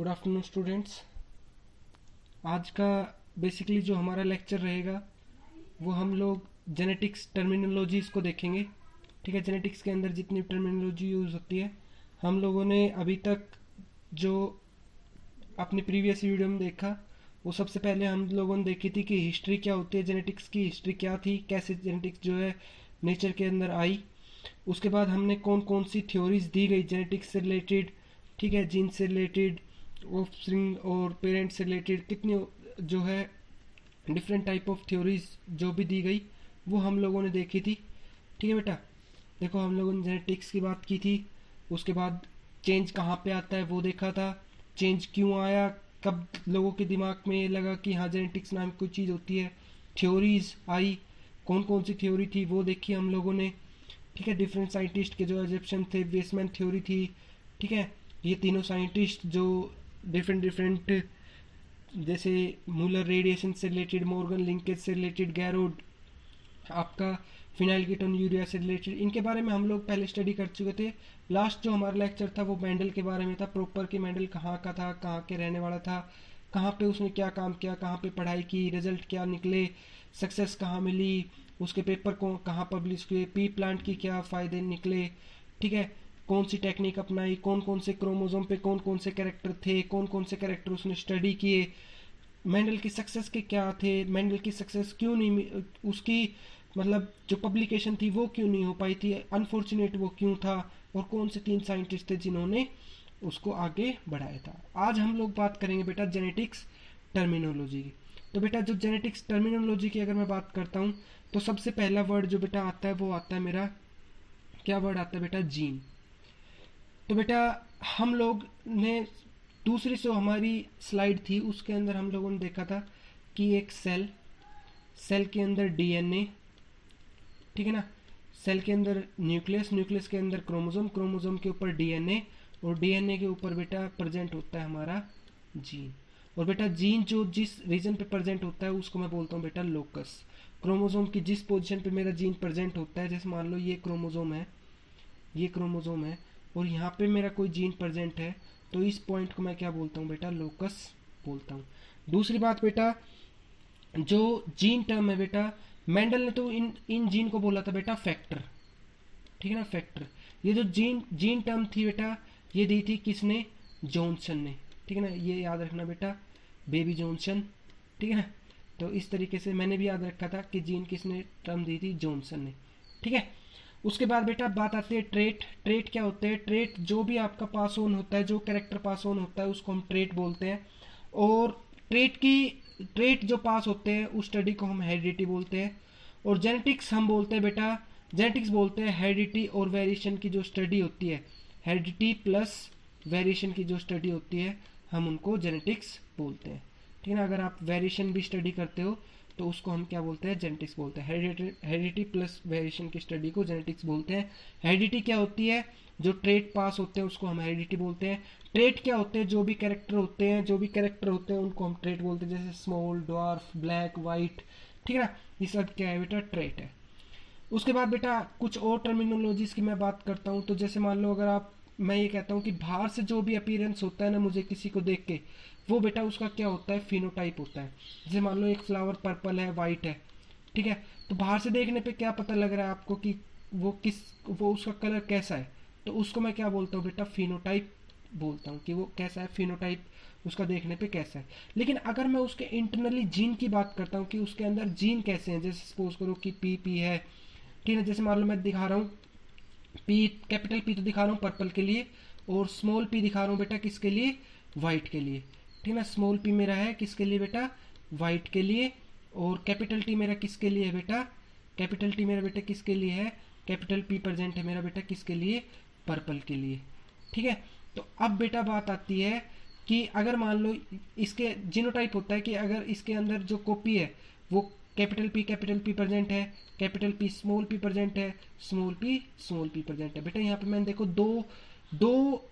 Good afternoon students. आज का basically जो हमारा लेक्चर रहेगा वो हम लोग जेनेटिक्स टर्मिनोलॉजीज़ को देखेंगे। ठीक है, जेनेटिक्स के अंदर जितनी टर्मिनोलॉजी यूज़ होती है हम लोगों ने अभी तक जो अपनी प्रीवियस वीडियो में देखा वो सबसे पहले हम लोगों ने देखी थी कि हिस्ट्री क्या होती है, जेनेटिक्स की हिस्ट्री क्या थी, कैसे जेनेटिक्स जो है नेचर के अंदर आई। उसके बाद हमने कौन कौन सी थ्योरीज दी गई जेनेटिक्स से रिलेटेड, ठीक है, जीन से रिलेटेड, ऑफस्प्रिंग और पेरेंट्स से रिलेटेड कितनी जो है डिफरेंट टाइप ऑफ थ्योरीज जो भी दी गई वो हम लोगों ने देखी थी। ठीक है बेटा, देखो हम लोगों ने जेनेटिक्स की बात की थी। उसके बाद चेंज कहाँ पे आता है वो देखा था, चेंज क्यों आया, कब लोगों के दिमाग में ये लगा कि हाँ जेनेटिक्स नाम की कोई चीज़ होती है, थ्योरीज आई, कौन कौन सी थ्योरी थी वो देखी हम लोगों ने। ठीक है, डिफरेंट साइंटिस्ट के जो एजेप्शन थे, वेसमैन थ्योरी थी। ठीक है, ये तीनों साइंटिस्ट जो डिफरेंट डिफरेंट जैसे मूलर रेडिएशन से रिलेटेड, मॉर्गन लिंकेज से रिलेटेड, गैरोड आपका फिनाइल कीटोन यूरिया से रिलेटेड, इनके बारे में हम लोग पहले स्टडी कर चुके थे। लास्ट जो हमारा लेक्चर था वो मेंडल के बारे में था, प्रॉपर कि मेंडल कहाँ का था, कहाँ के रहने वाला था, कहाँ पे उसने क्या काम किया, कहाँ पे पढ़ाई की, रिजल्ट क्या निकले, सक्सेस कहाँ मिली, उसके पेपर को कहाँ पब्लिश हुए, पी प्लांट की क्या फ़ायदे निकले। ठीक है, कौन सी टेक्निक अपनाई, कौन कौन से क्रोमोसोम पे कौन कौन से कैरेक्टर थे, कौन कौन से कैरेक्टर उसने स्टडी किए, मेंडल की सक्सेस के क्या थे, मेंडल की सक्सेस क्यों नहीं, उसकी मतलब जो पब्लिकेशन थी वो क्यों नहीं हो पाई थी, अनफॉर्चुनेट वो क्यों था, और कौन से 3 साइंटिस्ट थे जिन्होंने उसको आगे बढ़ाया था। आज हम लोग बात करेंगे बेटा जेनेटिक्स टर्मिनोलॉजी की। तो बेटा जो जेनेटिक्स टर्मिनोलॉजी की अगर मैं बात करता हूँ तो सबसे पहला वर्ड जो बेटा आता है वो आता है मेरा, क्या वर्ड आता है बेटा, जीन। तो बेटा हम लोग ने दूसरी जो हमारी स्लाइड थी उसके अंदर हम लोगों ने देखा था कि एक सेल, सेल के अंदर डीएनए, ठीक है ना, सेल के अंदर न्यूक्लियस, न्यूक्लियस के अंदर क्रोमोसोम, क्रोमोसोम के ऊपर डीएनए, और डीएनए के ऊपर बेटा प्रेजेंट होता है हमारा जीन। और बेटा जीन जो जिस रीजन पे प्रेजेंट होता है उसको मैं बोलता हूँ बेटा लोकस। क्रोमोसोम की जिस पोजीशन पे मेरा जीन प्रेजेंट होता है, जैसे मान लो ये क्रोमोसोम है, ये क्रोमोसोम है और यहाँ पे मेरा कोई जीन प्रेजेंट है, तो इस पॉइंट को मैं क्या बोलता हूँ बेटा, लोकस बोलता हूँ। दूसरी बात बेटा, जो जीन टर्म है बेटा, मेंडल ने तो इन इन जीन को बोला था बेटा फैक्टर। ठीक है ना, फैक्टर। ये जो जीन जीन टर्म थी बेटा ये दी थी किसने, जॉनसन ने। ठीक है ना, ये याद रखना बेटा, बेबी जॉनसन। ठीक है ना, तो इस तरीके से मैंने भी याद रखा था कि जीन किसने टर्म दी थी, जॉनसन ने। ठीक है, उसके बाद बेटा बात आती है ट्रेट। ट्रेट क्या होते हैं, ट्रेट जो भी आपका पास ऑन होता है, जो कैरेक्टर पास ऑन होता है उसको हम ट्रेट बोलते हैं। और ट्रेट जो पास होते हैं उस स्टडी को हम हेरिडिटी बोलते हैं। और जेनेटिक्स हम बोलते हैं बेटा, जेनेटिक्स बोलते हैं हेरिडिटी और वेरिएशन की जो स्टडी होती है, हेरिडिटी प्लस वेरिएशन की जो स्टडी होती है हम उनको जेनेटिक्स बोलते हैं। ठीक है ना, अगर आप वेरिएशन भी स्टडी करते हो तो उसको हम क्या बोलते हैं, जेनेटिक्स बोलते हैं। हेरिडिटी प्लस वेरिएशन की स्टडी को जेनेटिक्स बोलते हैं। हेरिडिटी क्या होती है, जो ट्रेट पास होते हैं उसको हम हेरिडिटी बोलते हैं। ट्रेट क्या होते हैं, जो भी कैरेक्टर होते हैं, जो भी कैरेक्टर होते हैं उनको हम ट्रेट बोलते हैं, जैसे स्मॉल, ड्वार्फ, ब्लैक, वाइट। ठीक है ना, ये सब क्या है बेटा, ट्रेट है। उसके बाद बेटा कुछ और टर्मिनोलॉजीज की मैं बात करता हूँ। तो जैसे मान लो अगर आप, मैं ये कहता हूँ कि बाहर से जो भी अपीयरेंस होता है ना मुझे किसी को देख के, वो बेटा उसका क्या होता है, फिनोटाइप होता है। जैसे मान लो एक फ्लावर पर्पल है, वाइट है, ठीक है, तो बाहर से देखने पे क्या पता लग रहा है आपको कि वो उसका कलर कैसा है, तो उसको मैं क्या बोलता हूँ बेटा, फिनोटाइप बोलता हूँ कि वो कैसा है, फिनोटाइप उसका देखने पे कैसा है। लेकिन अगर मैं उसके इंटरनली जीन की बात करता हूँ कि उसके अंदर जीन कैसे हैं, जैसे सपोज करो कि पी है, ठीक है, जैसे मान लो मैं दिखा रहा हूँ पी, कैपिटल पी तो दिखा रहा हूँ पर्पल के लिए, और स्मॉल पी दिखा रहा हूँ बेटा किसके लिए, वाइट के लिए। ठीक है ना, स्मॉल पी मेरा है किसके लिए बेटा, वाइट के लिए, और कैपिटल टी मेरा किसके लिए है बेटा, कैपिटल टी मेरा बेटा किसके लिए है, कैपिटल पी प्रेजेंट है मेरा बेटा किसके लिए, पर्पल के लिए। ठीक है, तो अब बेटा बात आती है कि अगर मान लो इसके जीनोटाइप होता है कि अगर इसके अंदर जो कॉपी है वो कैपिटल पी प्रेजेंट है, capital P small P present है, स्मॉल पी प्रेजेंट है। बेटा यहाँ पे मैंने देखो दो दो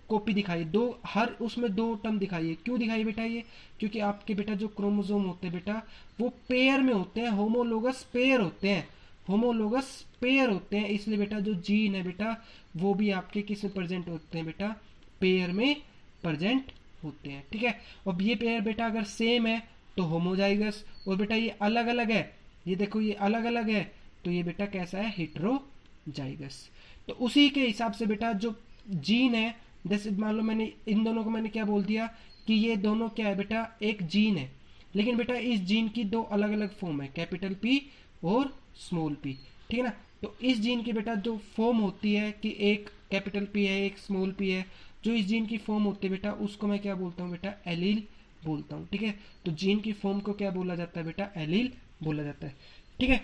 कॉपी दिखाई, दो हर उसमें दो टर्म दिखाई है। क्यों दिखाई बेटा ये, क्योंकि आपके बेटा जो क्रोमोसोम होते हैं बेटा वो पेयर में होते हैं, होमोलोगस पेयर होते हैं, होमोलोगस पेयर होते हैं, इसलिए बेटा जो जीन है बेटा वो भी आपके किस में प्रेजेंट होते हैं बेटा, पेयर में प्रेजेंट होते हैं, ठीक है। अब ये पेयर बेटा अगर सेम है तो होमोजाइगस, और बेटा ये अलग अलग है, ये देखो ये अलग अलग है, तो ये बेटा कैसा है, हेट्रोजाइगस। तो उसी के हिसाब से बेटा जो जीन है, जैसे मान लो मैंने इन दोनों को मैंने क्या बोल दिया कि ये दोनों क्या है बेटा, एक जीन है, लेकिन बेटा इस जीन की दो अलग अलग फॉर्म है, कैपिटल पी और स्मॉल पी, ठीक है ना। तो इस जीन की बेटा जो फॉर्म होती है कि एक कैपिटल पी है एक स्मॉल पी है, जो इस जीन की फॉर्म होती है बेटा उसको मैं क्या बोलता हूँ बेटा, एलील बोलता हूँ, ठीक है। तो जीन की फॉर्म को क्या बोला जाता है बेटा, एलील बोला जाता है, ठीक है।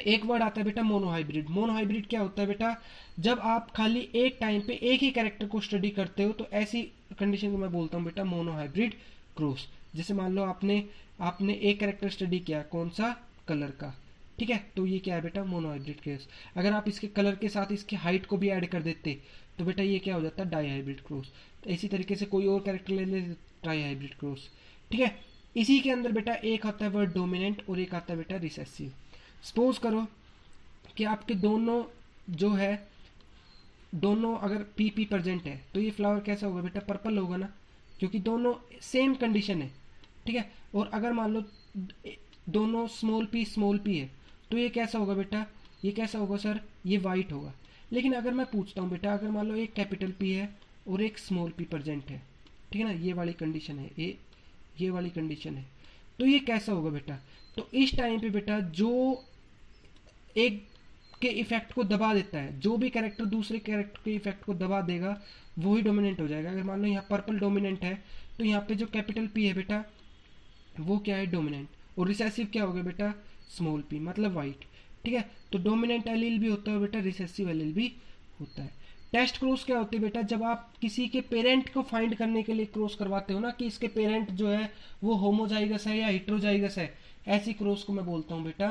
एक वर्ड आता है बेटा मोनोहाइब्रिड। मोनोहाइब्रिड क्या होता है बेटा, जब आप खाली एक टाइम पे एक ही कैरेक्टर को स्टडी करते हो तो ऐसी कंडीशन को मैं बोलता हूँ बेटा मोनोहाइब्रिड क्रॉस। जैसे मान लो आपने आपने एक कैरेक्टर स्टडी किया, कौन सा, कलर का, ठीक है, तो ये क्या है बेटा, मोनोहाइब्रिड क्रॉस। अगर आप इसके कलर के साथ इसकी हाइट को भी ऐड कर देते तो बेटा ये क्या हो जाता है, डाईहाइब्रिड क्रॉस। तो इसी तरीके से कोई और कैरेक्टर ले ले, ट्राईहाइब्रिड क्रॉस, ठीक है। इसी के अंदर बेटा एक आता है वर्ड डोमिनेंट और एक आता है बेटा रिसेसिव। सपोज करो कि आपके दोनों जो है, दोनों अगर पी पी प्रेजेंट है तो ये फ्लावर कैसा होगा बेटा, पर्पल होगा ना, क्योंकि दोनों सेम कंडीशन है, ठीक है। और अगर मान लो दोनों स्मॉल पी है तो ये कैसा होगा बेटा, ये कैसा होगा सर, ये वाइट होगा। लेकिन अगर मैं पूछता हूँ बेटा, अगर मान लो एक कैपिटल पी है और एक स्मॉल पी प्रेजेंट है, ठीक है ना, ये वाली कंडीशन है, ये वाली कंडीशन है, तो ये कैसा होगा बेटा। तो इस टाइम पे बेटा जो एक के इफेक्ट को दबा देता है, जो भी कैरेक्टर दूसरे कैरेक्टर के इफेक्ट को दबा देगा वो ही डोमिनेंट हो जाएगा। अगर मान लो यहाँ पर्पल डोमिनेंट है तो यहाँ पे जो कैपिटल पी है बेटा वो क्या है, डोमिनेंट, और रिसेसिव क्या होगा बेटा, स्मॉल पी, मतलब वाइट, ठीक है। तो डोमिनेंट एलील भी होता है बेटा, रिसेसिव एलील भी होता है। टेस्ट क्रॉस क्या होती है बेटा, जब आप किसी के पेरेंट को फाइंड करने के लिए क्रॉस करवाते हो ना कि इसके पेरेंट जो है वो होमोजाइगस है या हेट्रोजाइगस है, ऐसी क्रॉस को मैं बोलता हूँ बेटा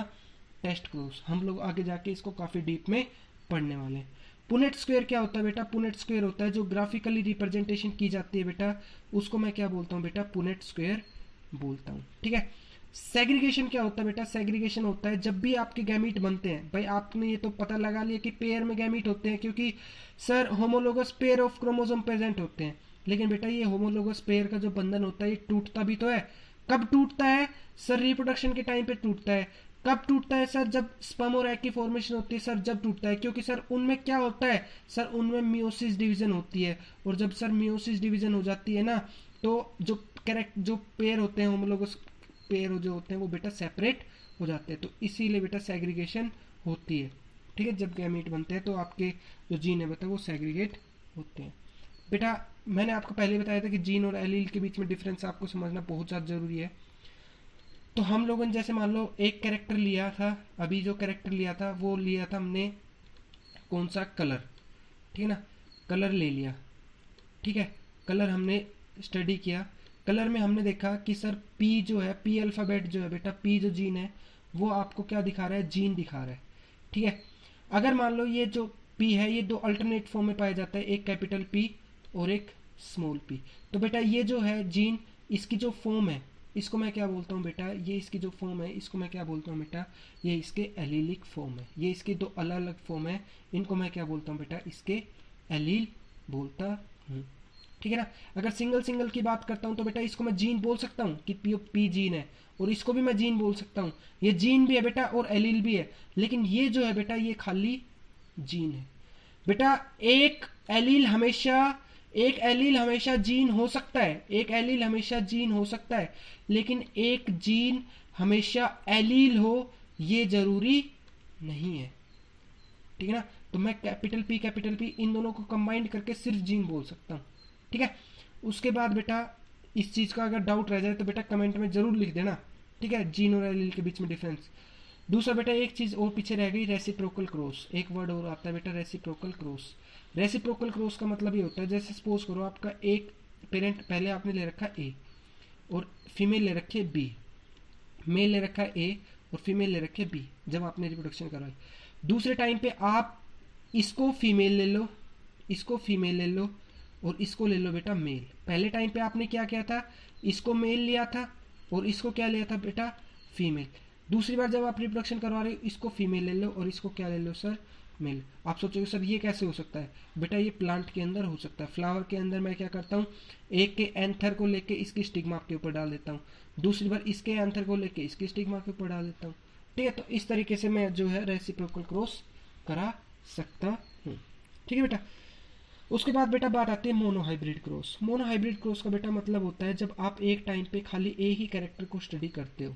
टेस्ट क्रॉस। हम लोग आगे जाके इसको काफ़ी डीप में पढ़ने वाले हैं। पुनेट स्क्वायर क्या होता है बेटा, पुनेट स्क्वायर होता है जो ग्राफिकली रिप्रेजेंटेशन की जाती है बेटा, उसको मैं क्या बोलता हूँ बेटा, पुनेट स्क्वायर बोलता हूँ, ठीक है। सेग्रीगेशन क्या होता है बेटा, सेग्रीगेशन होता है जब भी आपके गैमीट बनते हैं, भाई आपने ये तो पता लगा लिया कि पेयर में गैमीट होते हैं क्योंकि sir homologous pair of chromosome present होते हैं, लेकिन बेटा ये होमोलोगस पेयर का जो बंधन होता है ये टूटता भी तो है। कब टूटता है सर, रिप्रोडक्शन के टाइम पे टूटता है। कब टूटता है सर, जब स्पर्म और एग की फॉर्मेशन होती है सर, जब टूटता है, क्योंकि सर उनमें क्या होता है सर, उनमें मियोसिस डिवीजन होती है, और जब सर मियोसिस डिवीजन हो जाती है ना तो जो पेयर होते हैं होमोलोगस पेयर जो होते हैं वो बेटा सेपरेट हो जाते हैं, तो इसीलिए बेटा सेग्रीगेशन होती है, ठीक है। जब गैमीट बनते हैं तो आपके जो जीन है बेटा वो सेग्रीगेट होते हैं। बेटा मैंने आपको पहले बताया था कि जीन और एलील के बीच में डिफरेंस आपको समझना बहुत ज़्यादा ज़रूरी है। तो हम लोगों ने जैसे मान लो एक कैरेक्टर लिया था, अभी जो कैरेक्टर लिया था वो लिया था हमने कौन सा, कलर, ठीक है ना, कलर ले लिया, ठीक है। कलर हमने स्टडी किया, कलर में हमने देखा कि सर पी जो है, पी अल्फ़ाबेट जो है बेटा, पी जो जीन है वो आपको क्या दिखा रहा है, जीन दिखा रहा है, ठीक है। अगर मान लो ये जो पी है ये दो अल्टरनेट फॉर्म में पाया जाता है, एक कैपिटल पी और एक स्मॉल पी, तो बेटा ये जो है जीन, इसकी जो फॉर्म है इसको मैं क्या बोलता हूँ बेटा, ये इसकी जो फॉर्म है इसको मैं क्या बोलता हूँ बेटा, ये इसके एलीलिक फॉर्म है। ये इसके दो अलग अलग फॉर्म है, इनको मैं क्या बोलता हूँ बेटा, इसके एलील बोलता हूँ, ठीक है ना। अगर सिंगल सिंगल की बात करता हूँ तो बेटा इसको मैं जीन बोल सकता हूँ कि पी जीन है, और इसको भी मैं जीन बोल सकता हूँ, ये जीन भी है बेटा और एलील भी है, लेकिन ये जो है बेटा ये खाली जीन है बेटा। एक एलील हमेशा जीन हो सकता है, एक एलील हमेशा जीन हो सकता है, लेकिन एक जीन हमेशा एलील हो ये जरूरी नहीं है, ठीक है ना। तो मैं कैपिटल पी इन दोनों को कंबाइंड करके सिर्फ जीन बोल सकता हूँ, ठीक है। उसके बाद बेटा इस चीज़ का अगर डाउट रह जाए तो बेटा कमेंट में ज़रूर लिख देना, ठीक है, जीन और एलील के बीच में डिफरेंस। दूसरा बेटा एक चीज़ और पीछे रह गई, रेसिप्रोकल क्रॉस। एक वर्ड और आता है बेटा रेसिप्रोकल क्रॉस। रेसिप्रोकल क्रॉस का मतलब ये होता है, जैसे सपोज करो आपका एक पेरेंट पहले आपने ले रखा ए और फीमेल ले रखी है बी, मेल ले रखा है ए और फीमेल ले रखी है बी, जब आपने रिप्रोडक्शन करवाई। दूसरे टाइम पे आप इसको फीमेल ले लो, इसको फीमेल ले लो और इसको ले लो बेटा मेल। पहले टाइम पे आपने क्या किया था, इसको मेल लिया था और इसको क्या लिया था बेटा, फीमेल। दूसरी बार जब आप रिप्रोडक्शन करवा रहे हो इसको फीमेल ले लो और इसको क्या ले लो सर, मेल। आप सोचोगे सर ये कैसे हो सकता है, बेटा ये प्लांट के अंदर हो सकता है। फ्लावर के अंदर मैं क्या करता हूँ, एक के एंथर को लेके इसकी स्टिग्मा के ऊपर डाल देता हूँ, दूसरी बार इसके एंथर को लेके इसकी स्टिग्मा के ऊपर डाल देता हूँ। ठीक है, तो इस तरीके से मैं जो है रेसिप्रोकल क्रॉस करा सकता हूँ। ठीक है बेटा। उसके बाद बेटा बात आती है मोनोहाइब्रिड क्रॉस। मोनोहाइब्रिड क्रॉस का बेटा मतलब होता है जब आप एक टाइम पे खाली एक ही कैरेक्टर को स्टडी करते हो,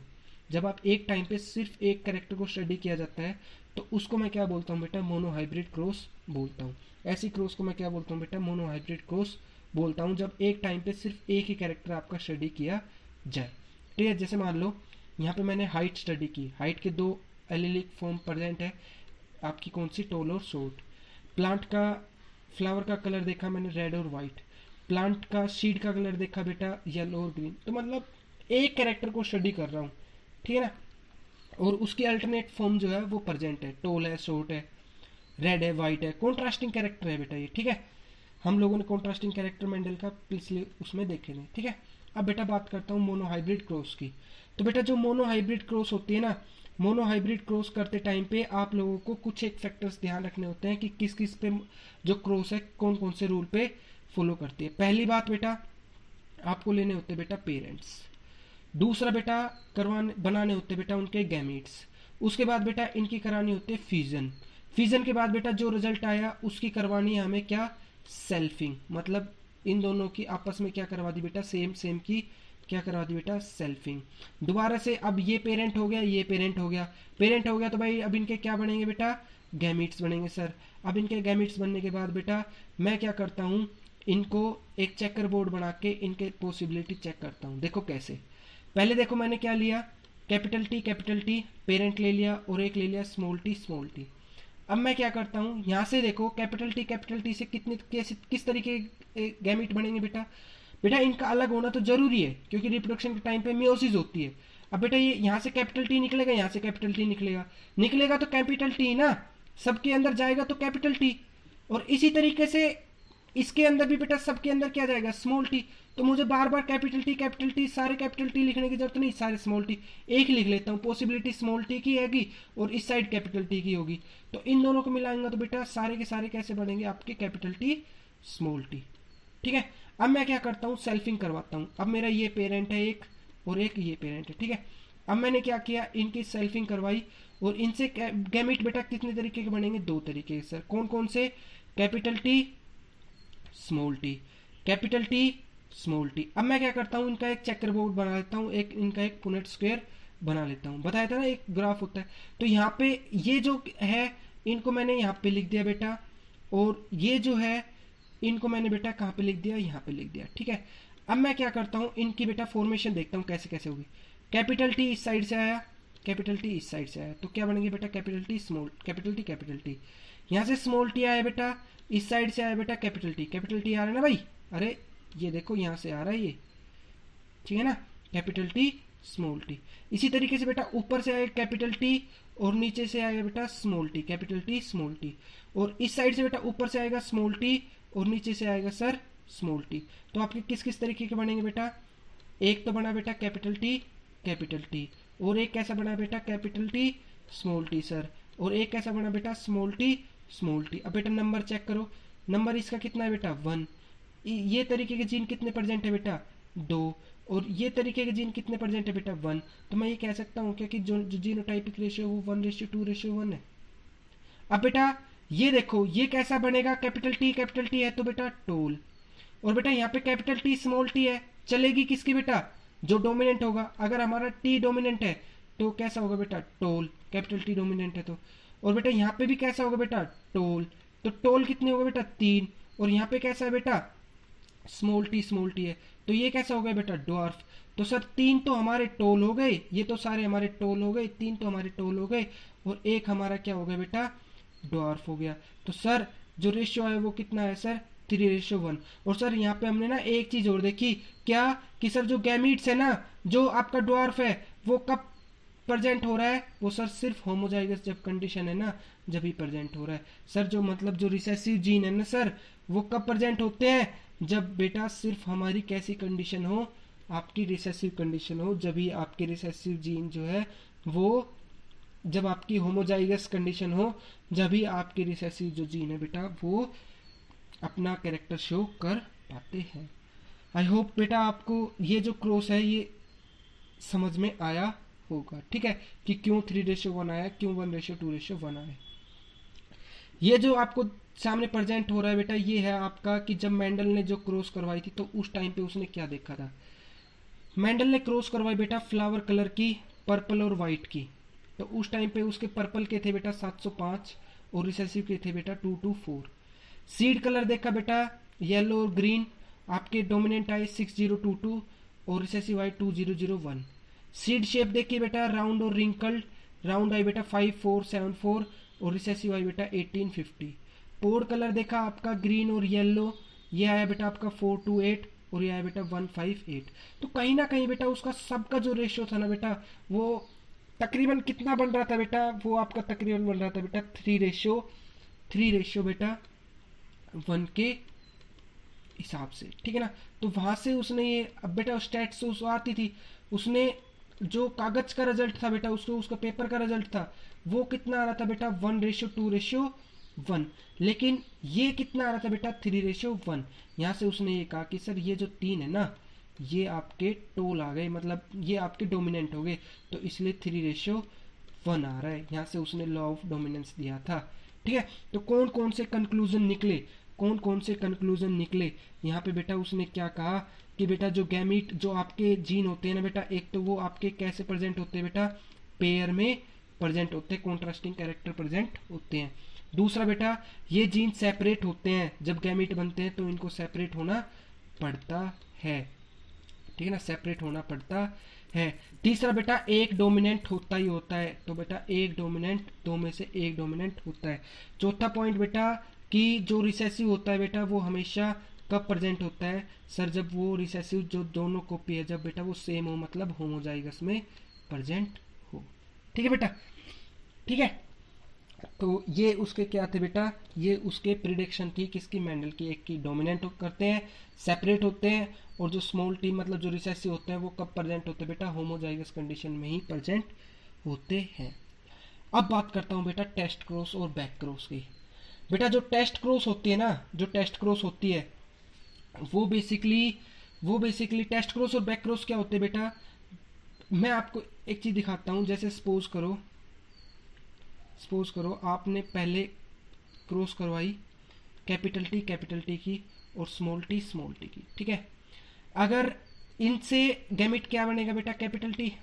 जब आप एक टाइम पे सिर्फ एक कैरेक्टर को स्टडी किया जाता है तो उसको मैं क्या बोलता हूँ बेटा, मोनोहाइब्रिड क्रॉस बोलता हूँ। ऐसी क्रॉस को मैं क्या बोलता हूँ बेटा, मोनोहाइब्रिड क्रॉस बोलता हूँ, जब एक टाइम पे सिर्फ एक ही कैरेक्टर आपका स्टडी किया जाए। ठीक है, जैसे मान लो यहाँ पे मैंने हाइट स्टडी की, हाइट के दो एलिलिक फॉर्म प्रेजेंट है आपकी, कौन सी, टॉल और शॉर्ट। प्लांट का फ्लावर का कलर देखा मैंने रेड और वाइट, प्लांट का सीड का कलर देखा बेटा येलो और ग्रीन। तो मतलब एक कैरेक्टर को स्टडी कर रहा हूँ, ठीक है ना, और उसकी अल्टरनेट फॉर्म जो है वो प्रेजेंट है, टॉल है, शॉर्ट है, रेड है, वाइट है, कॉन्ट्रास्टिंग कैरेक्टर है बेटा ये। ठीक है, हम लोगों ने कॉन्ट्रास्टिंग कैरेक्टर मेंडल का पिछले उसमें देखे नहीं। ठीक है, अब बेटा बात करता हूँ मोनोहाइब्रिड क्रॉस की। तो बेटा जो मोनोहाइब्रिड क्रॉस होती है ना, मोनोहाइब्रिड क्रॉस करते टाइम पे आप लोगों को कुछ एक फैक्टर्स ध्यान रखने होते हैं कि किस किस पे जो क्रॉस है कौन कौन से रूल पे फॉलो करती है। पहली बात बेटा आपको लेने होते बेटा पेरेंट्स, दूसरा बेटा करवाने बनाने होते बेटा उनके गैमीट्स, उसके बाद बेटा इनकी करानी होती है फ्यूजन, फ्यूजन के बाद बेटा जो रिजल्ट आया उसकी करवानी है हमें क्या, सेल्फिंग। मतलब इन दोनों की आपस में क्या करवा दी बेटा, सेम सेम की क्या करवा दी बेटा, सेल्फिंग। दोबारा से अब ये पेरेंट हो गया, ये पेरेंट हो गया, पेरेंट हो गया तो भाई अब इनके क्या बनेंगे बेटा, गैमीट्स बनेंगे सर। अब इनके गैमीट्स बनने के बाद बेटा मैं क्या करता हूँ, इनको एक चेकर बोर्ड बना के इनके पॉसिबिलिटी चेक करता हूँ। देखो कैसे, पहले देखो मैंने क्या लिया, कैपिटल टी पेरेंट ले लिया और एक ले लिया स्मॉल टी। अब मैं क्या करता हूँ, यहाँ से देखो कैपिटल टी से कितने कैसे किस तरीके गैमीट बनेंगे बेटा, बेटा इनका अलग होना तो जरूरी है क्योंकि रिप्रोडक्शन के टाइम पे मियोसिस होती है। अब बेटा ये यहाँ से कैपिटल टी निकलेगा, यहाँ से कैपिटल टी निकलेगा, निकलेगा तो कैपिटल टी ना, सबके अंदर जाएगा तो कैपिटल टी, और इसी तरीके से इसके अंदर भी बेटा सबके अंदर क्या जाएगा, स्मॉल टी। तो मुझे बार बार कैपिटल टी सारे कैपिटल टी लिखने की जरूरत नहीं, सारे स्मॉल टी एक लिख लेता हूँ, पॉसिबिलिटी स्मॉल टी की होगी और इस साइड कैपिटल टी की होगी, तो इन दोनों को मिलाएंगे तो बेटा सारे के सारे कैसे बनेंगे आपके, कैपिटल टी स्मॉल टी। ठीक है, अब मैं क्या करता हूँ, सेल्फिंग करवाता हूँ। अब मेरा ये पेरेंट है एक और एक ये पेरेंट है, ठीक है। अब मैंने क्या किया, इनकी सेल्फिंग करवाई और इनसे गैमिट बेटा कितने तरीके के बनेंगे, दो तरीके के सर, कौन कौन से, capital T small T, capital T small T. अब मैं क्या करता हूँ, इनका एक चेकर बोर्ड बना लेता हूँ, एक इनका एक पुनेट स्क्वायर बना लेता हूँ, बताया था ना एक ग्राफ होता है। तो यहाँ पे ये जो है इनको मैंने यहाँ पे लिख दिया बेटा, और ये जो है इनको मैंने बेटा कहाँ पे लिख दिया, यहाँ पे लिख दिया, ठीक है। अब मैं क्या करता हूँ, इनकी बेटा फॉर्मेशन देखता हूँ कैसे कैसे होगी। कैपिटल टी इस साइड से आया, कैपिटल टी इस साइड से आया, तो क्या बनेंगे बेटा, capital T small, capital T. यहाँ से स्मॉल टी आया बेटा, इस साइड से आया बेटा कैपिटल टी आ रहा है ना भाई, अरे ये देखो यहाँ से आ रहा है ये, ठीक है ना, कैपिटल टी स्मॉल टी। इसी तरीके से बेटा ऊपर से आएगा कैपिटल टी और नीचे से आएगा बेटा small T, capital T small T, और इस साइड से बेटा ऊपर से आएगा स्मॉल टी और नीचे से आएगा सर स्मॉल टी। तो आपके किस किस तरीके के बनेंगे बेटा, एक तो बना बेटा कैपिटल टी, और एक कैसा बना बेटा capital T small T sir, और एक कैसा बना बेटा स्मॉल टी। अब बेटा नंबर चेक करो, नंबर इसका कितना है बेटा 1, ये तरीके के जीन कितने प्रेजेंट है बेटा 2, और ये तरीके के जीन कितने प्रेजेंट है बेटा 1। तो मैं ये कह सकता हूँ क्या कि जो जीनोटाइपिक रेशियो वो 1:2:1 है। अब बेटा ये देखो ये कैसा बनेगा, कैपिटल टी है तो बेटा टोल, और बेटा यहाँ पे कैपिटल टी स्मॉल टी है, चलेगी किसकी बेटा, जो डोमिनेंट होगा। अगर हमारा टी डोमिनेंट है तो कैसा होगा बेटा टोल, कैपिटल टी डोमिनेंट है तो, और बेटा यहाँ पे भी कैसा होगा बेटा टोल, तो टोल कितने होगा बेटा 3, और यहाँ पे कैसा है बेटा स्मॉल टी है, तो ये कैसा हो गया बेटा ड्वार्फ। तो सर 3 तो हमारे टोल हो गए, ये तो सारे हमारे टोल हो गए, 3 तो हमारे टोल हो गए, और एक हमारा क्या हो गया बेटा ड्वार्फ हो गया। तो सर जो रेशियो है वो कितना है सर 3:1। और सर यहाँ पे हमने ना एक चीज और देखी, क्या कि सर जो गैमीट्स है ना, जो आपका ड्वार्फ है वो कब प्रेजेंट हो रहा है, वो सर सिर्फ होमोजाइगस जब कंडीशन है ना, जब ही प्रेजेंट हो रहा है सर। जो मतलब जो रिसेसिव जीन है ना सर, वो कब प्रेजेंट होते हैं, जब बेटा सिर्फ हमारी कैसी कंडीशन हो, आपकी रिसेसिव कंडीशन हो, जब ही आपके रिसेसिव जीन जो है वो जब आपकी होमोजाइगस कंडीशन हो, जब ही आपके रिसेसिव जो जीन है बेटा वो अपना कैरेक्टर शो कर पाते हैं। आई होप बेटा आपको ये जो क्रॉस है ये समझ में आया होगा, ठीक है, कि क्यों 3:1 आया, क्यों 1:2:1 आया। ये जो आपको सामने प्रेजेंट हो रहा है बेटा, ये है आपका कि जब मेंडल ने जो क्रॉस करवाई थी तो उस टाइम पे उसने क्या देखा था। मेंडल ने क्रॉस करवाई बेटा फ्लावर कलर की पर्पल और वाइट की, तो उस टाइम पे उसके पर्पल के थे बेटा 705 और रिसेसिव के थे बेटा 224। सीड कलर देखा बेटा येलो और ग्रीन, आपके डोमिनेंट आए 6022 और रिसेसिव आए 2001। सीड शेप देखिए बेटा राउंड और रिंकल्ड, राउंड आई बेटा 5474 और रिसेसिव आई बेटा 1850। पोड कलर देखा आपका ग्रीन और येलो, ये आया बेटा आपका 428 और ये आया बेटा 158। तो कहीं ना कहीं बेटा उसका सबका जो रेशियो था ना बेटा वो तकरीबन कितना बन रहा था बेटा, वो आपका तकरीबन बन रहा था बेटा 3:3 बेटा 1 के हिसाब से, ठीक है ना। तो वहां से उसने ये, अब बेटा स्टैट्स से उस आती थी, उसने जो कागज का रिजल्ट था बेटा उसको, उसका पेपर का रिजल्ट था वो कितना आ रहा था बेटा 1:2:1, लेकिन ये कितना आ रहा था बेटा 3:1। यहाँ से उसने ये कहा कि सर ये जो 3 है ना ये आपके टोल आ गए, मतलब ये आपके डोमिनेंट हो गए, तो इसलिए 3:1 आ रहा है। यहाँ से उसने लॉ ऑफ डोमिनेंस दिया था, ठीक है। तो कौन कौन से कंक्लूजन निकले, कौन कौन से कंक्लूजन निकले, यहाँ पे बेटा उसने क्या कहा कि बेटा जो गैमीट जो आपके जीन होते हैं ना बेटा, एक तो वो आपके कैसे प्रेजेंट होते हैं बेटा, पेयर में प्रेजेंट होते हैं, कॉन्ट्रास्टिंग कैरेक्टर प्रेजेंट होते हैं। दूसरा बेटा ये जीन सेपरेट होते हैं, जब गैमीट बनते हैं तो इनको सेपरेट होना पड़ता है, ठीक है ना, सेपरेट होना पड़ता है। तीसरा बेटा एक डोमिनेंट होता ही होता है, तो बेटा एक डोमिनेंट, दो में से एक डोमिनेंट होता है। चौथा पॉइंट बेटा कि जो रिसेसिव होता है बेटा वो हमेशा कब प्रेजेंट होता है सर, जब वो रिसेसिव जो दोनों कॉपी है जब बेटा वो सेम हो, मतलब होमोजाइगस में प्रेजेंट हो, ठीक है बेटा, ठीक है। तो ये उसके क्या थे बेटा, ये उसके प्रिडिक्शन थी किसकी, मेंडल की। एक की डोमिनेंट करते हैं, सेपरेट होते हैं, और जो स्मॉल टी मतलब जो रिसेसिव होते हैं वो कब प्रेजेंट होते हैं बेटा, होमोजाइगस कंडीशन में ही प्रेजेंट होते हैं। अब बात करता हूँ बेटा टेस्ट क्रॉस और बैक क्रॉस की। बेटा जो टेस्ट क्रॉस होती है ना, जो टेस्ट क्रॉस होती है वो बेसिकली टेस्ट क्रॉस और बैक क्रॉस क्या होते हैं बेटा, मैं आपको एक चीज दिखाता हूँ। जैसे सपोज करो आपने पहले क्रॉस करवाई कैपिटल टी की और स्मॉल टी की, ठीक है। अगर इनसे गैमिट क्या बनेगा बेटा, कैपिटल टी,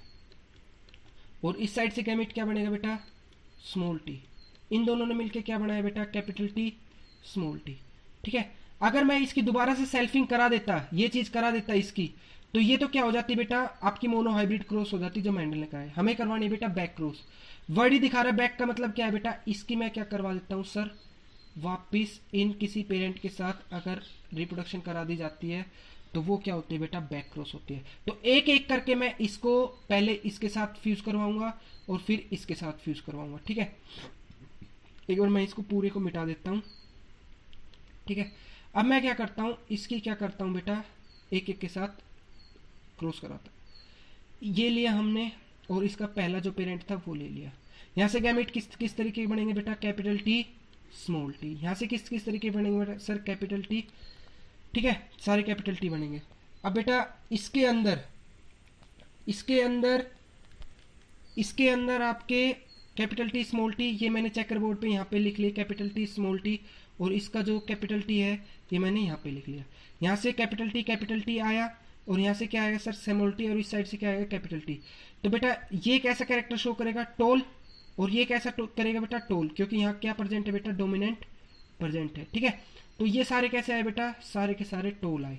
और इस साइड से गैमिट क्या बनेगा बेटा, स्मॉल टी। इन दोनों ने मिलकर क्या बनाया बेटा, कैपिटल टी स्मॉल टी, ठीक है। अगर मैं इसकी दोबारा से सेल्फिंग करा देता, ये चीज करा देता इसकी, तो ये तो क्या हो जाती बेटा, आपकी मोनो हाइब्रिड क्रॉस हो जाती जो मेंडल ने कहा है। हमें करवानी है बेटा बैक क्रॉस। वर्ड ही दिखा रहा है बैक का मतलब क्या है बेटा, इसकी मैं क्या करवा देता हूँ सर, वापिस इन किसी पेरेंट के साथ अगर रिप्रोडक्शन करा दी जाती है तो वो क्या होती है बेटा, बैक क्रॉस होती है। तो एक एक करके मैं इसको पहले इसके साथ फ्यूज करवाऊंगा और फिर इसके साथ फ्यूज करवाऊंगा, ठीक है। एक बार मैं इसको पूरे को मिटा देता हूँ, ठीक है। अब मैं क्या करता हूँ, इसकी क्या करता हूँ बेटा, एक एक के साथ क्रॉस कराता, ये लिया हमने, और इसका पहला जो पेरेंट था वो ले लिया। यहाँ से गैमेट किस तरीके के बनेंगे बेटा, कैपिटल टी स्मॉल टी। यहाँ से किस तरीके बनेंगे बेटा सर, कैपिटल टी, ठीक है, सारे कैपिटल टी बनेंगे। अब बेटा इसके अंदर आपके कैपिटल टी स्मॉल टी, ये मैंने चेकर बोर्ड पे यहाँ पे लिख लिया कैपिटल टी स्मॉल टी, और इसका जो कैपिटल टी है ये मैंने यहाँ पे लिख लिया। यहाँ से कैपिटल टी आया, और यहाँ से क्या आएगा सर, स्मॉल टी, और इस साइड से क्या आएगा, कैपिटल टी। तो बेटा ये कैसा कैरेक्टर शो करेगा, टोल, और ये कैसा करेगा बेटा, टोल, क्योंकि यहाँ क्या प्रेजेंट है बेटा, डोमिनेंट प्रेजेंट है, ठीक है। तो ये सारे कैसे आए बेटा, सारे के सारे टोल आए।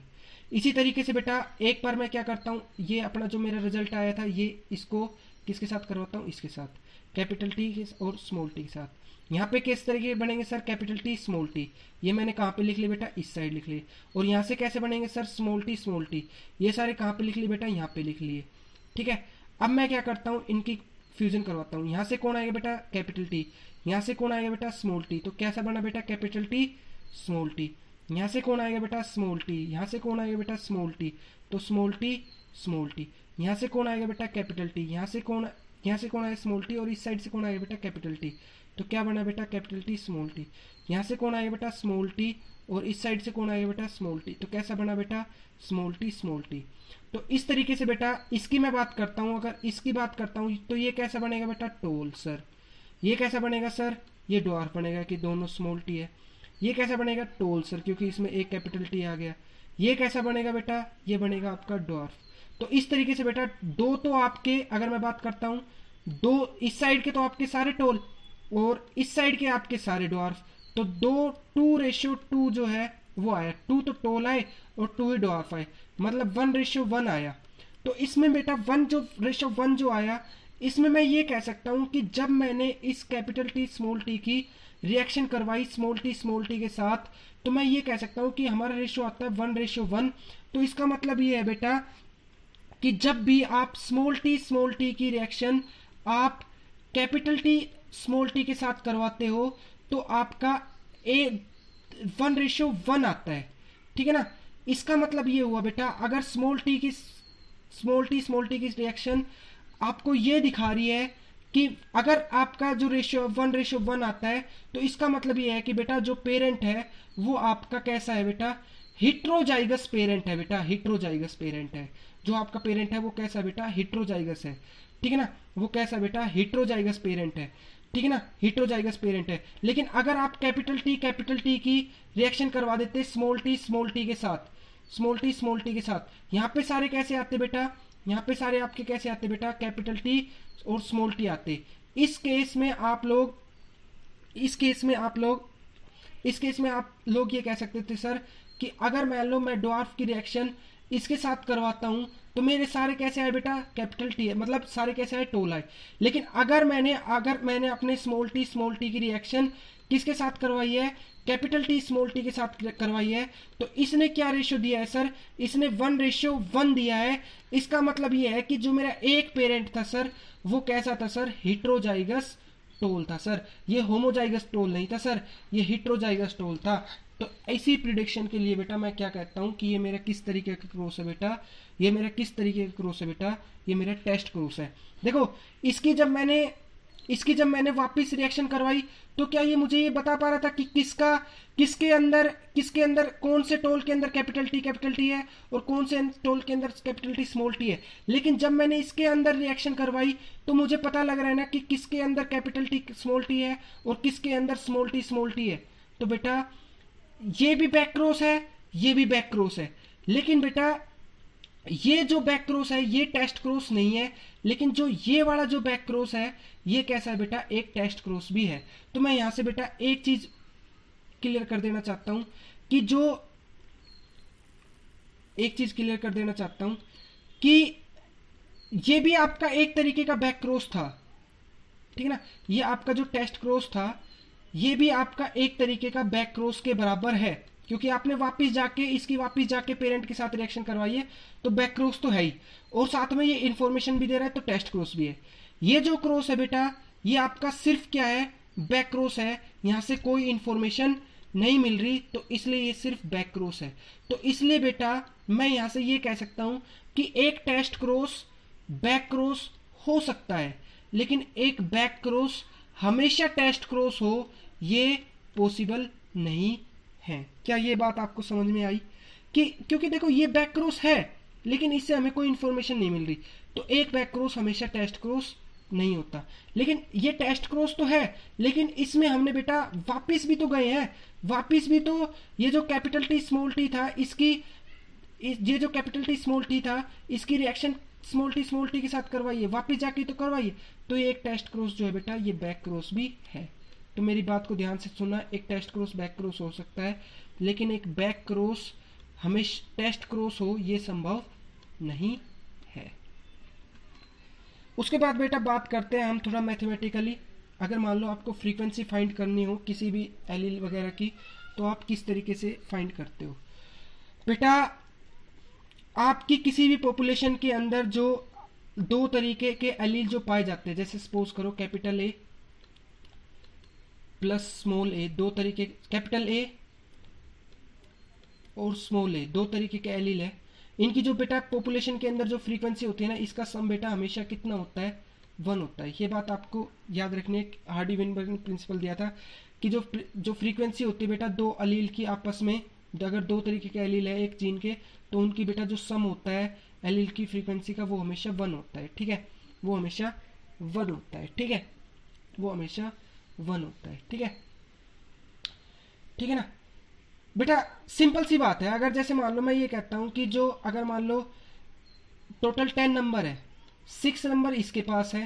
इसी तरीके से बेटा एक बार मैं क्या करता हूँ, ये अपना जो मेरा रिजल्ट आया था ये इसको किसके साथ करवाता हूँ, इसके साथ, कैपिटल टी और स्मॉल टी के साथ। यहाँ पे किस तरीके बनेंगे sir, capital T small T, ये मैंने कहाँ पे लिख लिया बेटा, इस साइड लिख लिए। और यहाँ से कैसे बनेंगे सर, स्मॉल टी, ये सारे कहाँ पे लिख लिए बेटा, यहाँ पे लिख लिए, ठीक है। अब मैं क्या करता हूँ, इनकी फ्यूजन करवाता हूँ। यहाँ से कौन आएगा बेटा, कैपिटल टी, यहाँ से कौन आएगा बेटा, स्मॉल टी, तो कैसा बना बेटा, कैपिटल टी स्मॉल टी। यहाँ से कौन आएगा बेटा, स्मॉल टी, यहाँ से कौन आएगा बेटा, स्मॉल टी, तो स्मॉल टी। यहाँ से कौन आएगा बेटा, कैपिटल टी, यहाँ से कौन यहाँ से कौन आया स्मॉल टी, और इस साइड से कौन आया बेटा कैपिटल टी। तो क्या बना बेटा कैपिटल टी स्मॉल टी। यहाँ से कौन आएगा बेटा स्मॉल टी, और इस साइड से कौन आएगा बेटा स्मॉल टी। तो कैसा बना बेटा स्मॉल टी स्मॉल टी। तो इस तरीके से बेटा इसकी मैं बात करता हूँ, अगर इसकी बात करता हूँ तो ये कैसा बनेगा बेटा टोल सर। ये कैसा बनेगा सर, ये ड्वार्फ बनेगा कि दोनों स्मॉल टी है। ये कैसा बनेगा टोल सर, क्योंकि इसमें एक कैपिटल टी आ गया। ये कैसा बनेगा बेटा, ये बनेगा आपका ड्वार्फ। तो इस तरीके से बेटा दो तो आपके, अगर मैं बात करता हूँ दो इस साइड के तो आपके सारे टोल, और इस साइड के आपके सारे ड्वार्फ। तो 2:2 जो है वो आया, 2 तो टोल आए और 2 ही ड्वार्फ आए, मतलब 1:1 आया। तो इसमें बेटा 1 जो आया, इसमें मैं ये कह सकता हूँ कि जब मैंने इस कैपिटल टी स्मॉल टी की रिएक्शन करवाई स्मॉल टी के साथ, तो मैं ये कह सकता हूँ कि हमारा रेशियो आता है 1:1। तो इसका मतलब ये है बेटा कि जब भी आप स्मॉल टी की रिएक्शन आप कैपिटल टी स्मॉल टी के साथ करवाते हो तो आपका 1:1 आता है, ठीक है ना। इसका मतलब ये हुआ बेटा अगर स्मॉल टी की रिएक्शन आपको ये दिखा रही है कि अगर आपका जो रेशियो 1:1 आता है, तो इसका मतलब ये है कि बेटा जो पेरेंट है वो आपका कैसा है बेटा हिट्रोजाइगस पेरेंट है बेटा, हिट्रोजाइगस पेरेंट है। जो आपका पेरेंट है वो कैसा बेटा हिट्रोजाइगस है, ठीक है ना। वो कैसा बेटा हिट्रोजाइगस पेरेंट है, ठीक है ना, हिट्रोजाइगस पेरेंट है। लेकिन अगर आप कैपिटल टी की रिएक्शन करवा देते स्मॉल टी के साथ, स्मॉल टी के साथ, यहाँ पे सारे कैसे आते बेटा, यहाँ पे सारे आपके कैसे आते बेटा कैपिटल टी और स्मॉल टी आते। इस केस में आप लोग ये कह सकते थे सर कि अगर मान लो मैं ड्वार्फ की रिएक्शन इसके साथ करवाता हूं तो मेरे सारे कैसे आए बेटा कैपिटल टी है, मतलब सारे कैसे आए टोल आए। लेकिन अगर मैंने अपने स्मॉल टी की रिएक्शन किसके साथ करवाई है कैपिटल टी स्मॉल टी के साथ करवाई है, तो इसने क्या रेशियो दिया है सर, इसने 1:1 दिया है। इसका मतलब ये है कि जो मेरा एक पेरेंट था सर वो कैसा था सर हेट्रोजाइगस टोल था सर, ये होमोजाइगस टोल नहीं था सर, ये हेट्रोजाइगस टोल था। तो इसी प्रिडिक्शन के लिए बेटा मैं क्या कहता हूँ कि ये मेरा किस तरीके का क्रॉस है बेटा, ये मेरा किस तरीके का क्रॉस है बेटा, ये मेरा टेस्ट क्रॉस है। देखो इसकी जब मैंने वापस रिएक्शन करवाई तो क्या ये मुझे ये बता पा रहा था कि किसके अंदर कौन से टोल के अंदर कैपिटल टी है और कौन से टोल के अंदर कैपिटल टी स्मॉल टी है। लेकिन जब मैंने इसके अंदर रिएक्शन करवाई तो मुझे पता लग रहा है ना कि किसके अंदर कैपिटल टी स्मॉल टी है और किसके अंदर स्मॉल टी है। तो बेटा ये भी बैक क्रॉस है, ये भी बैक क्रॉस है। लेकिन बेटा ये जो बैक क्रॉस है ये टेस्ट क्रॉस नहीं है, लेकिन जो ये वाला जो बैक क्रॉस है ये कैसा है बेटा एक टेस्ट क्रॉस भी है। तो मैं यहां से बेटा एक चीज क्लियर कर देना चाहता हूं कि ये भी आपका एक तरीके का बैक क्रॉस था, ठीक है ना। ये आपका जो टेस्ट क्रॉस था ये भी आपका एक तरीके का बैक क्रॉस के बराबर है, क्योंकि आपने वापस जाके पेरेंट के साथ रिएक्शन करवाई है, तो बैक क्रॉस तो है ही, और साथ में ये इंफॉर्मेशन भी दे रहा है, तो टेस्ट क्रॉस भी है। ये जो क्रॉस है बेटा ये आपका सिर्फ क्या है बैक क्रॉस है, यहां से कोई इंफॉर्मेशन नहीं मिल रही, तो इसलिए ये सिर्फ बैक क्रॉस है। तो इसलिए बेटा मैं यहां से ये कह सकता हूं कि एक टेस्ट क्रॉस बैक क्रॉस हो सकता है, लेकिन एक बैक क्रॉस हमेशा टेस्ट क्रॉस हो ये पॉसिबल नहीं है। क्या ये बात आपको समझ में आई कि क्योंकि देखो ये बैक क्रॉस है लेकिन इससे हमें कोई इंफॉर्मेशन नहीं मिल रही, तो एक बैक क्रॉस हमेशा टेस्ट क्रॉस नहीं होता। लेकिन ये टेस्ट क्रॉस तो है, लेकिन इसमें हमने बेटा वापिस भी तो गए हैं, वापिस भी तो ये जो कैपिटल टी स्मॉल टी था ये जो कैपिटल टी स्मॉल टी था इसकी रिएक्शन स्मॉल टी के साथ करवाइए, वापिस जाके तो करवाइए, तो ये एक टेस्ट क्रॉस जो है बेटा ये बैक क्रॉस भी है। तो मेरी बात को ध्यान से सुनना, एक टेस्ट क्रॉस बैक क्रॉस हो सकता है, लेकिन एक बैक क्रॉस हमेशा टेस्ट क्रॉस हो ये संभव नहीं है। उसके बाद बेटा बात करते हैं हम थोड़ा मैथमेटिकली। अगर मान लो आपको फ्रीक्वेंसी फाइंड करनी हो किसी भी एलील वगैरह की, तो आप किस तरीके से फाइंड करते हो बेटा। आपकी किसी भी पॉपुलेशन के अंदर जो दो तरीके के एलील जो पाए जाते हैं, जैसे सपोज करो कैपिटल ए प्लस स्मॉल ए, दो तरीके कैपिटल ए और स्मॉल ए दो तरीके के एलील है, इनकी जो बेटा पॉपुलेशन के अंदर जो फ्रीक्वेंसी होती है ना इसका सम बेटा हमेशा कितना होता है 1 होता है। ये बात आपको याद रखनी है। हार्डी वेनबर्ग ने प्रिंसिपल दिया था कि जो फ्रीक्वेंसी होती है बेटा दो अलील की आपस में, अगर दो तरीके के एलील है एक जीन के, तो उनकी बेटा जो सम होता है एलील की फ्रीक्वेंसी का वो हमेशा 1 होता है। ठीक है, वो हमेशा 1 होता है। ठीक है, वो हमेशा 1 होता है। ठीक है, ठीक है ना बेटा। सिंपल सी बात है। अगर जैसे मान लो मैं ये कहता हूं कि जो अगर मान लो टोटल 10 नंबर है, 6 नंबर इसके पास है,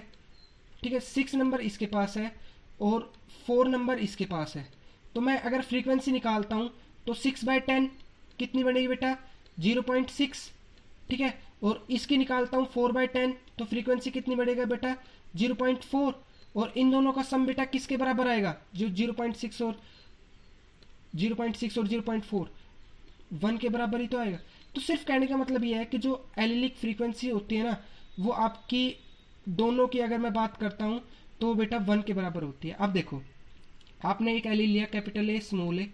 ठीक है, 6 नंबर इसके पास है और 4 नंबर इसके पास है, तो मैं अगर फ्रीक्वेंसी निकालता हूं तो 6/10 कितनी बनेगी बेटा? 0.6। ठीक है, और इसकी निकालता हूं 4/10 तो फ्रीक्वेंसी कितनी बढ़ेगा बेटा? 0.4। और इन दोनों का सम बेटा किसके बराबर आएगा? जो 0.6 और 0.4 1 के बराबर ही तो आएगा। तो सिर्फ कहने का मतलब यह है कि जो एलिलिक फ्रीक्वेंसी होती है ना, वो आपकी दोनों की अगर मैं बात करता हूं तो बेटा 1 के बराबर होती है। अब देखो, आपने एक एलिल लिया कैपिटल ए स्मॉल ए,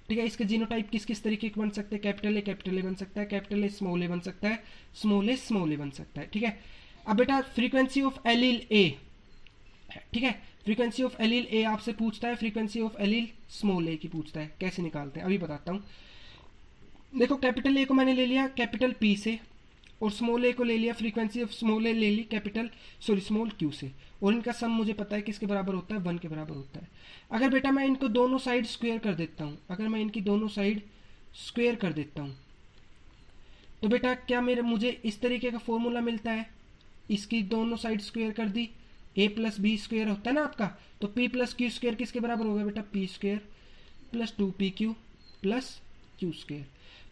ठीक है, इसके जीनोटाइप किस किस तरीके के बन सकते हैं? कैपिटल ए बन सकता है, कैपिटल ए स्मॉल ए बन सकता है, स्मॉल ए बन सकता है। ठीक है, अब बेटा फ्रीक्वेंसी ऑफ एलिल ए, ठीक है, फ्रीक्वेंसी ऑफ एलिल ए आपसे पूछता है, फ्रीक्वेंसी ऑफ एलिल स्मॉल ए की पूछता है। कैसे निकालते हैं अभी बताता हूँ। देखो कैपिटल ए को मैंने ले लिया कैपिटल पी से, और स्मॉल ए को ले लिया, फ्रीक्वेंसी ऑफ स्मॉल ए ले ली स्मॉल क्यू से, और इनका सम मुझे पता है किसके बराबर होता है? 1 के बराबर होता है। अगर बेटा मैं इनको दोनों साइड स्क्वायर कर देता हूँ, अगर मैं इनकी दोनों साइड स्क्वायर कर देता हूँ तो बेटा क्या मुझे इस तरीके का फॉर्मूला मिलता है? इसकी दोनों साइड स्क्वायर कर दी, a प्लस बी स्क्वायर होता है ना आपका, तो p प्लस क्यू स्क्वायर किसके बराबर होगा बेटा? p square plus 2pq plus Q square.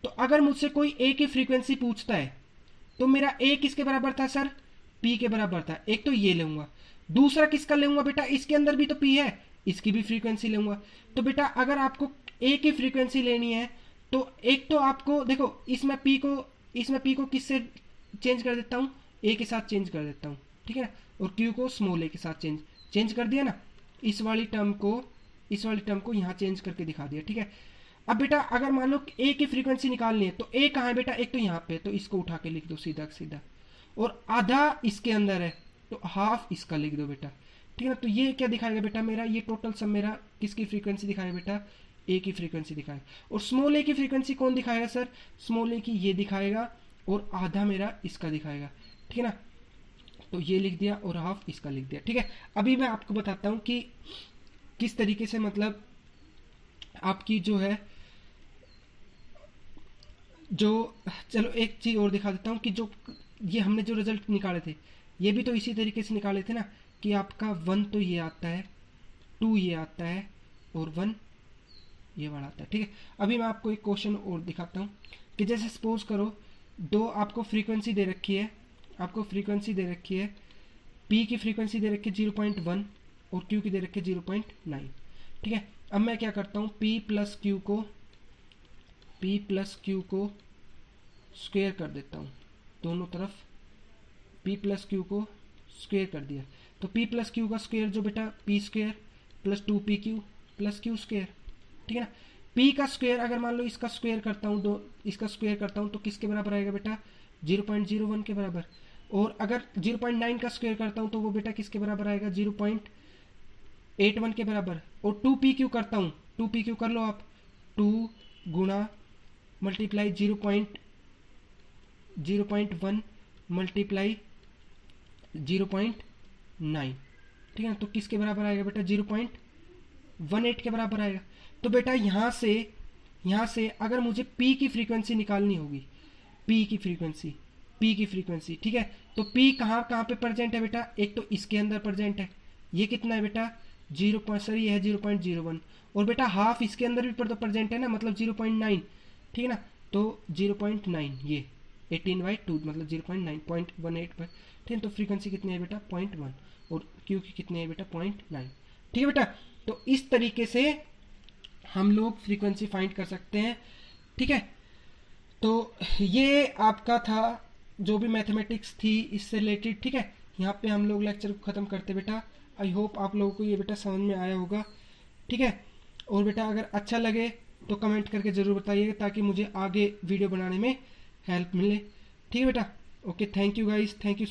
तो अगर मुझसे कोई a की फ्रीक्वेंसी पूछता है तो मेरा a किसके बराबर था सर? p के बराबर था। एक तो ये लूंगा, दूसरा किसका लूंगा बेटा? इसके अंदर भी तो p है, इसकी भी फ्रीक्वेंसी लूंगा। तो बेटा अगर आपको a की फ्रीक्वेंसी लेनी है तो एक तो आपको देखो, इसमें p को किससे चेंज कर देता हूँ? a के साथ चेंज कर देता हूँ, ठीक है ना, और q को स्मॉल a के साथ चेंज कर दिया ना। इस वाली टर्म को यहाँ चेंज करके दिखा दिया। ठीक है, अब बेटा अगर मान लो a की फ्रीक्वेंसी निकालनी है तो a कहाँ है बेटा? एक तो यहाँ पे, तो इसको उठा के लिख दो सीधा सीधा, और आधा इसके अंदर है तो हाफ इसका लिख दो बेटा। ठीक है ना, तो ये क्या दिखाएगा बेटा? मेरा ये टोटल सम मेरा किसकी फ्रीक्वेंसी दिखाएगा बेटा? a की फ्रीक्वेंसी दिखाएगा। और स्मॉल a की फ्रीक्वेंसी कौन दिखाएगा सर? स्मॉल a की ये दिखाएगा और आधा मेरा इसका दिखाएगा। ठीक है ना, तो ये लिख दिया और हाफ इसका लिख दिया। ठीक है, अभी मैं आपको बताता हूँ कि किस तरीके से मतलब आपकी जो है चलो एक चीज और दिखा देता हूँ कि जो ये हमने जो रिजल्ट निकाले थे ये भी तो इसी तरीके से निकाले थे ना, कि आपका 1 तो ये आता है, 2 ये आता है और 1 ये वाला आता है। ठीक है, अभी मैं आपको एक क्वेश्चन और दिखाता हूँ कि जैसे सपोज करो दो आपको फ्रीक्वेंसी दे रखी है, p की फ्रीक्वेंसी दे रखी है 0.1 और q की दे रखी है 0.9। ठीक है, अब मैं क्या करता हूँ, p प्लस क्यू को स्क्वायर कर देता हूँ दोनों तरफ। p प्लस क्यू को स्क्वायर कर दिया तो p प्लस क्यू का स्क्वायर जो बेटा p square plus 2pq plus q square. ठीक है ना, p का स्क्वायर अगर मान लो इसका स्क्वायर करता हूँ तो किसके बराबर आएगा बेटा? 0.01 के बराबर। और अगर 0.9 का स्क्वायर करता हूँ तो वो बेटा किसके बराबर आएगा? 0.81 के बराबर। और 2pq करता हूँ, 2pq कर लो आप, 2 गुणा मल्टीप्लाई 0.1 मल्टीप्लाई 0.9। ठीक है ना, तो किसके बराबर आएगा बेटा? 0.18 के बराबर आएगा। तो बेटा यहाँ से अगर मुझे p की फ्रीक्वेंसी निकालनी होगी, p की फ्रीक्वेंसी, ठीक है, तो p कहाँ पे प्रेजेंट है बेटा? एक तो इसके अंदर प्रेजेंट है, ये कितना है बेटा? ये है 0.01, और बेटा हाफ इसके अंदर भी तो प्रेजेंट है ना, मतलब 0.9। ठीक है ना, तो 0.9 ये 18/2 मतलब 0.9 ठीक है, तो फ्रीक्वेंसी कितनी है बेटा? 0.1, और q की कितनी है बेटा? 0.9। ठीक है बेटा, तो इस तरीके से हम लोग फ्रीक्वेंसी फाइंड कर सकते हैं। ठीक है, तो ये आपका था जो भी मैथमेटिक्स थी इससे रिलेटेड। ठीक है, यहाँ पे हम लोग लेक्चर को ख़त्म करते बेटा। आई होप आप लोगों को ये बेटा समझ में आया होगा। ठीक है, और बेटा अगर अच्छा लगे तो कमेंट करके ज़रूर बताइएगा ताकि मुझे आगे वीडियो बनाने में हेल्प मिले। ठीक है बेटा, okay, thank you guys, thank you.